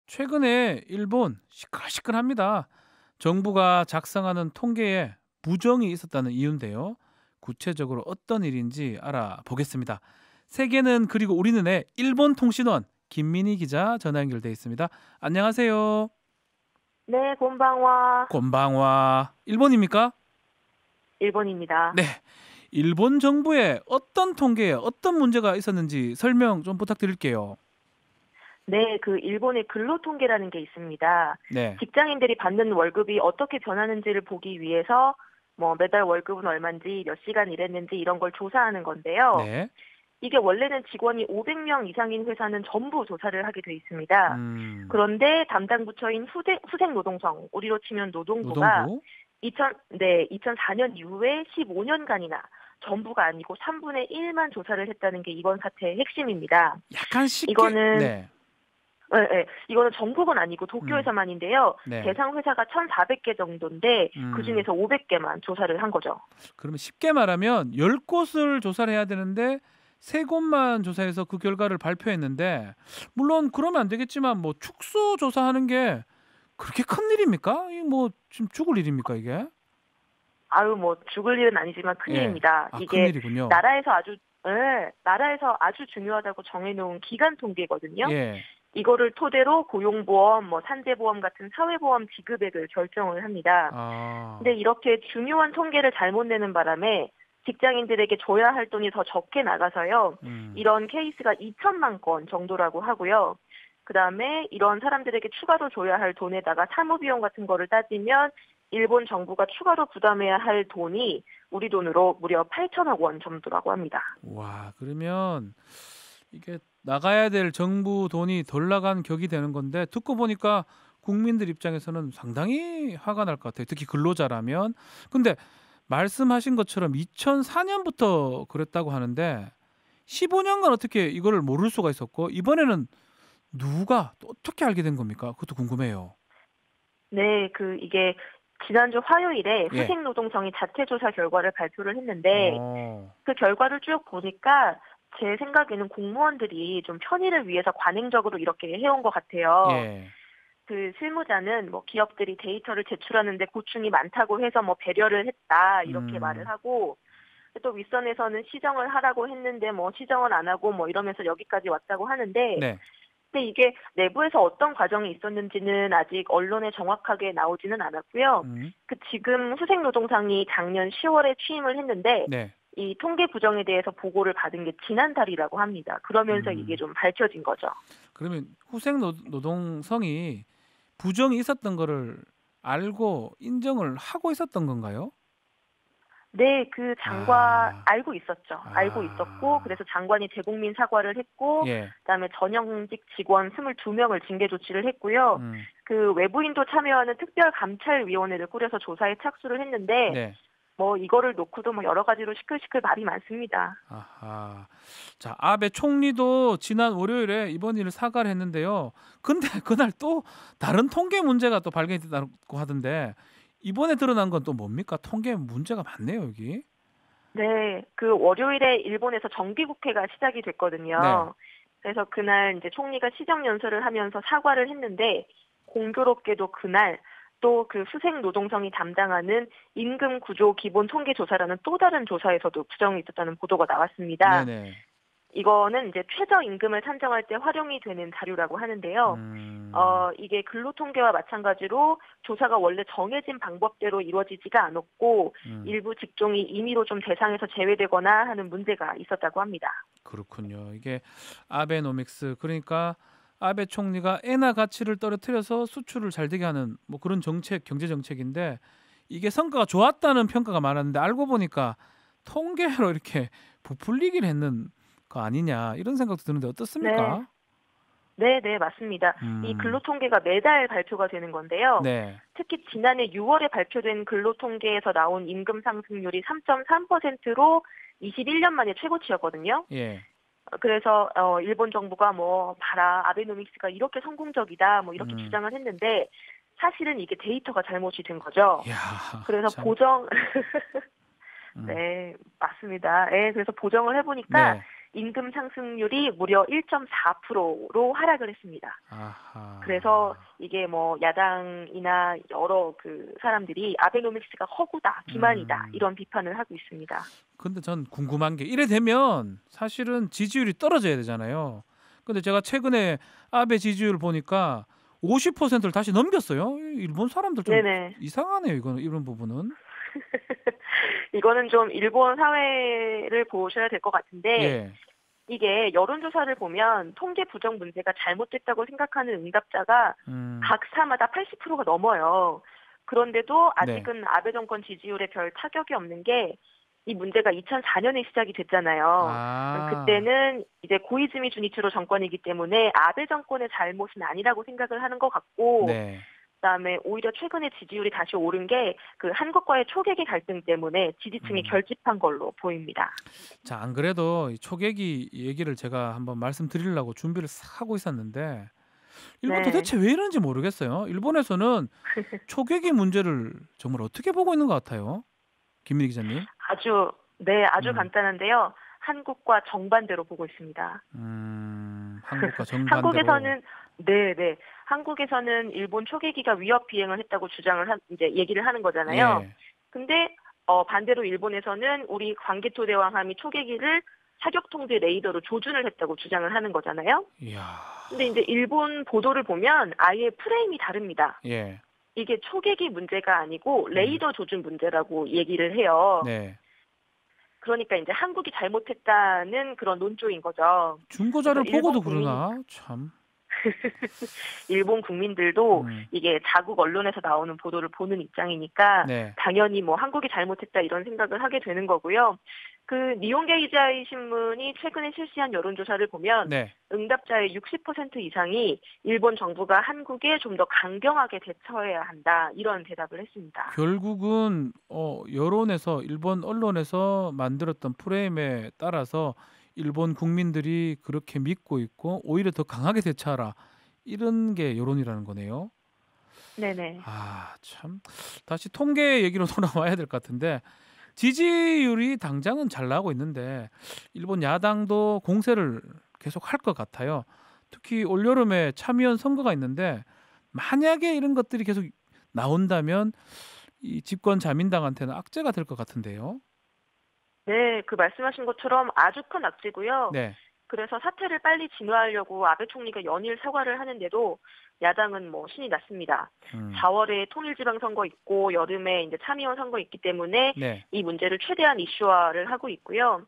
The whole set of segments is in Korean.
최근에 일본 시끌시끌합니다. 정부가 작성하는 통계에 부정이 있었다는 이유인데요. 구체적으로 어떤 일인지 알아보겠습니다. 세계는 그리고 우리는의 일본 통신원 김민희 기자 전화 연결돼 있습니다. 안녕하세요. 네, 곤방와 곤방와 일본입니까? 일본입니다. 네. 일본 정부의 어떤 통계에 어떤 문제가 있었는지 설명 좀 부탁드릴게요. 네, 그 일본의 근로통계라는 게 있습니다. 네. 직장인들이 받는 월급이 어떻게 변하는지를 보기 위해서 뭐 매달 월급은 얼마인지 몇 시간 일했는지 이런 걸 조사하는 건데요. 네. 이게 원래는 직원이 500명 이상인 회사는 전부 조사를 하게 돼 있습니다. 음. 그런데 담당 부처인 후생노동성, 우리로 치면 노동부가 노동부? 2004년 이후에 15년간이나 전부가 아니고 3분의 1만 조사를 했다는 게 이번 사태의 핵심입니다. 약간 쉽게 이거는 네. 이거는 전국은 아니고 음. 도쿄에서만인데요. 네. 대상 회사가 1,400개 정도인데 음. 그중에서 500개만 조사를 한 거죠. 그러면 쉽게 말하면 10곳을 조사를 해야 되는데 3곳만 조사해서 그 결과를 발표했는데 물론 그러면 안 되겠지만 뭐 축소 조사하는 게 그렇게 큰 일입니까? 이 뭐 지금 죽을 일입니까, 이게? 아유, 뭐 죽을 일은 아니지만 예. 큰일입니다. 아, 이게 큰일이군요. 나라에서 아주 중요하다고 정해놓은 기간 통계거든요. 예. 이거를 토대로 고용보험, 뭐 산재보험 같은 사회보험 지급액을 결정을 합니다. 아. 근데 이렇게 중요한 통계를 잘못 내는 바람에 직장인들에게 줘야 할 돈이 더 적게 나가서요. 음. 이런 케이스가 2천만 건 정도라고 하고요. 그다음에 이런 사람들에게 추가로 줘야 할 돈에다가 사무비용 같은 거를 따지면 일본 정부가 추가로 부담해야 할 돈이 우리 돈으로 무려 8천억 원 정도라고 합니다. 와, 그러면 이게 나가야 될 정부 돈이 덜 나간 격이 되는 건데 듣고 보니까 국민들 입장에서는 상당히 화가 날 것 같아요. 특히 근로자라면. 근데 말씀하신 것처럼 2004년부터 그랬다고 하는데 15년간 어떻게 이거를 모를 수가 있었고 이번에는 누가 또 어떻게 알게 된 겁니까? 그것도 궁금해요. 네, 이게 지난주 화요일에 예. 후생노동성이 자체조사 결과를 발표를 했는데 어. 그 결과를 쭉 보니까 제 생각에는 공무원들이 좀 편의를 위해서 관행적으로 이렇게 해온 것 같아요. 예. 그 실무자는 뭐 기업들이 데이터를 제출하는데 고충이 많다고 해서 뭐 배려를 했다 이렇게 말을 음. 하고 또 윗선에서는 시정을 하라고 했는데 뭐 시정을 안 하고 뭐 이러면서 여기까지 왔다고 하는데 네. 근데 이게 내부에서 어떤 과정이 있었는지는 아직 언론에 정확하게 나오지는 않았고요. 음. 지금 후생노동상이 작년 10월에 취임을 했는데 네. 이 통계 부정에 대해서 보고를 받은 게 지난달이라고 합니다. 그러면서 이게 음. 좀 밝혀진 거죠. 그러면 노동성이 부정이 있었던 거를 알고 인정을 하고 있었던 건가요? 네, 그 장관 아. 알고 있었죠. 알고 있었고 아. 그래서 장관이 대국민 사과를 했고 예. 그다음에 전현직 직원 22명을 징계 조치를 했고요. 음. 그 외부인도 참여하는 특별감찰위원회를 꾸려서 조사에 착수를 했는데 네. 뭐 이거를 놓고도 뭐 여러 가지로 시끌시끌 말이 많습니다. 아하. 자, 아베 총리도 지난 월요일에 이번 일을 사과를 했는데요. 근데 그날 또 다른 통계 문제가 또 발견됐다고 하던데 이번에 드러난 건 또 뭡니까? 통계 문제가 많네요, 여기. 네, 그 월요일에 일본에서 정기국회가 시작이 네. 됐거든요. 그래서 그날 이제 총리가 시정연설을 하면서 사과를 했는데 공교롭게도 그날 또 그 수생노동성이 담당하는 임금구조 기본통계조사라는 또 다른 조사에서도 부정이 있었다는 보도가 나왔습니다. 네네. 이거는 이제 최저임금을 산정할 때 활용이 되는 자료라고 하는데요. 음. 이게 근로통계와 마찬가지로 조사가 원래 정해진 방법대로 이루어지지가 않았고 음. 일부 직종이 임의로 좀 대상에서 제외되거나 하는 문제가 있었다고 합니다. 그렇군요. 이게 아베노믹스 그러니까 아베 총리가 엔화 가치를 떨어뜨려서 수출을 잘 되게 하는 뭐 그런 정책, 경제 정책인데 이게 성과가 좋았다는 평가가 많았는데 알고 보니까 통계로 이렇게 부풀리기를 했는 거 아니냐 이런 생각도 드는데 네, 어떻습니까? 네, 맞습니다. 이 음. 근로통계가 매달 발표가 되는 건데요. 네. 특히 지난해 6월에 발표된 근로통계에서 나온 임금 상승률이 3.3%로 21년 만에 최고치였거든요. 예. 그래서 일본 정부가 뭐 봐라 아베노믹스가 이렇게 성공적이다 뭐 이렇게 음. 주장을 했는데 사실은 이게 데이터가 잘못이 된 거죠. 야, 그래서 참. 음. 네, 맞습니다. 예, 그래서 보정을 해보니까 네. 임금 상승률이 무려 1.4%로 하락을 했습니다. 아하. 그래서 이게 뭐 야당이나 여러 그 사람들이 아베노믹스가 허구다, 기만이다 이런 비판을 하고 있습니다. 근데 전 궁금한 게 이래 되면 사실은 지지율이 떨어져야 되잖아요. 근데 제가 최근에 아베 지지율 보니까 50%를 다시 넘겼어요. 일본 사람들 좀 네네. 이상하네요. 이런 부분은. 이거는 좀 일본 사회를 보셔야 될 것 같은데 예. 이게 여론조사를 보면 통계 부정 문제가 잘못됐다고 생각하는 응답자가 음. 각 사마다 80%가 넘어요. 그런데도 네. 아직은 아베 정권 지지율에 별 타격이 없는 게 이 문제가 2004년에 시작이 됐잖아요. 아. 그때는 이제 고이즈미 주니치로 정권이기 때문에 아베 정권의 잘못은 아니라고 생각을 하는 것 같고 네. 그다음에 오히려 최근에 지지율이 다시 오른 게 그 한국과의 초계기 갈등 때문에 지지층이 결집한 걸로 보입니다. 자, 안 그래도 이 초계기 얘기를 제가 한번 말씀드리려고 준비를 싹 하고 있었는데 일본 네. 도대체 왜 이러는지 모르겠어요. 일본에서는 초계기 문제를 정말 어떻게 보고 있는 것 같아요? 김민희 기자님. 아주 간단한데요. 한국과 정반대로 보고 있습니다. 한국과 정반대로. 한국에서는 네. 한국에서는 일본 초계기가 위협 비행을 했다고 이제 얘기를 하는 거잖아요. 예. 근데 반대로 일본에서는 우리 광개토 대왕함이 초계기를 사격 통제 레이더로 조준을 했다고 주장을 하는 거잖아요. 이야. 근데 이제 일본 보도를 보면 아예 프레임이 다릅니다. 예. 이게 초계기 문제가 아니고 레이더 조준 문제라고 얘기를 해요. 네. 그러니까 이제 한국이 잘못했다는 그런 논조인 거죠. 중고자를 그래서 보고도 일본 그러나 참. 일본 국민들도 음. 이게 자국 언론에서 나오는 보도를 보는 입장이니까 네. 당연히 뭐 한국이 잘못했다 이런 생각을 하게 되는 거고요. 그 니혼게이자이 신문이 최근에 실시한 여론조사를 보면 네. 응답자의 60% 이상이 일본 정부가 한국에 좀 더 강경하게 대처해야 한다 이런 대답을 했습니다. 결국은 여론에서 일본 언론에서 만들었던 프레임에 따라서 일본 국민들이 그렇게 믿고 있고 오히려 더 강하게 대처하라 이런 게 여론이라는 거네요. 네네. 아, 참. 다시 통계 얘기로 돌아와야 될 것 같은데 지지율이 당장은 잘 나오고 있는데 일본 야당도 공세를 계속 할 것 같아요. 특히 올여름에 참의원 선거가 있는데 만약에 이런 것들이 계속 나온다면 이 집권 자민당한테는 악재가 될 것 같은데요. 네, 그 말씀하신 것처럼 아주 큰 악재고요. 네. 그래서 사태를 빨리 진화하려고 아베 총리가 연일 사과를 하는데도 야당은 뭐 신이 났습니다. 4월에 통일지방선거 있고 여름에 이제 참의원 선거 있기 때문에 네. 이 문제를 최대한 이슈화를 하고 있고요.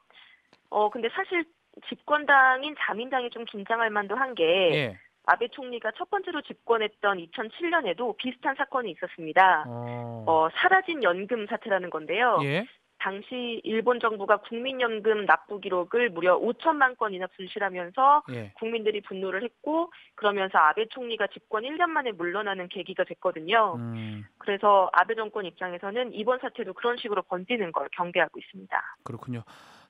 근데 사실 집권당인 자민당이 좀 긴장할 만도 한 게 예. 아베 총리가 첫 번째로 집권했던 2007년에도 비슷한 사건이 있었습니다. 사라진 연금 사태라는 건데요. 예. 당시 일본 정부가 국민연금 납부 기록을 무려 5천만 건이나 분실하면서 예. 국민들이 분노를 했고 그러면서 아베 총리가 집권 1년 만에 물러나는 계기가 됐거든요. 그래서 아베 정권 입장에서는 이번 사태도 그런 식으로 번지는 걸 경계하고 있습니다. 그렇군요.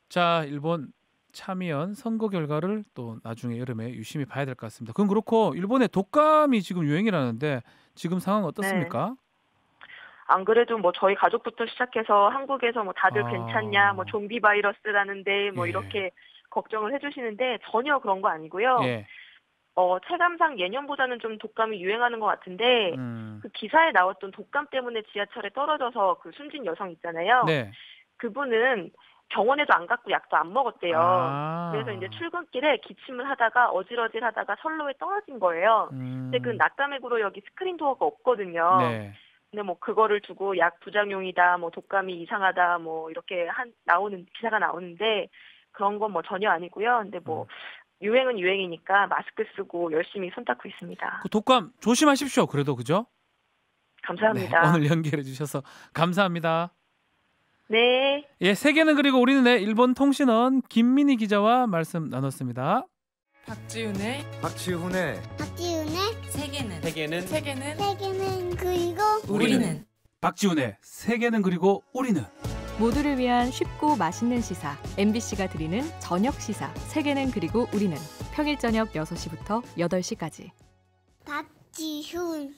자, 일본 참의원 선거 결과를 또 나중에 여름에 유심히 봐야 될 것 같습니다. 그건 그렇고 일본의 독감이 지금 유행이라는데 지금 상황 어떻습니까? 네. 안 그래도 뭐 저희 가족부터 시작해서 한국에서 뭐 다들 괜찮냐, 뭐 좀비 바이러스라는데 뭐 예. 이렇게 걱정을 해주시는데 전혀 그런 거 아니고요. 예. 체감상 예년보다는 좀 독감이 유행하는 것 같은데 그 기사에 나왔던 독감 때문에 지하철에 떨어져서 그 숨진 여성 있잖아요. 네. 그분은 병원에도 안 갔고 약도 안 먹었대요. 그래서 이제 출근길에 기침을 하다가 어질어질하다가 선로에 떨어진 거예요. 근데 그 낙가맥으로 스크린 도어가 없거든요. 네. 근데 뭐 그거를 두고 약 부작용이다, 뭐 독감이 이상하다, 뭐 이렇게 나오는 기사가 나오는데 그런 건 뭐 전혀 아니고요. 근데 뭐 유행은 유행이니까 마스크 쓰고 열심히 손 닦고 있습니다. 그 독감 조심하십시오. 그래도 그죠? 감사합니다. 네, 오늘 연결해 주셔서 감사합니다. 네. 예, 세계는 그리고 우리는 일본 통신원 김민희 기자와 말씀 나눴습니다. 박지훈의 세계는 그리고 우리는 박지훈의 세계는 그리고 우리는 모두를 위한 쉽고 맛있는 시사 MBC가 드리는 저녁 시사 세계는 그리고 우리는 평일 저녁 6시부터 8시까지 박지훈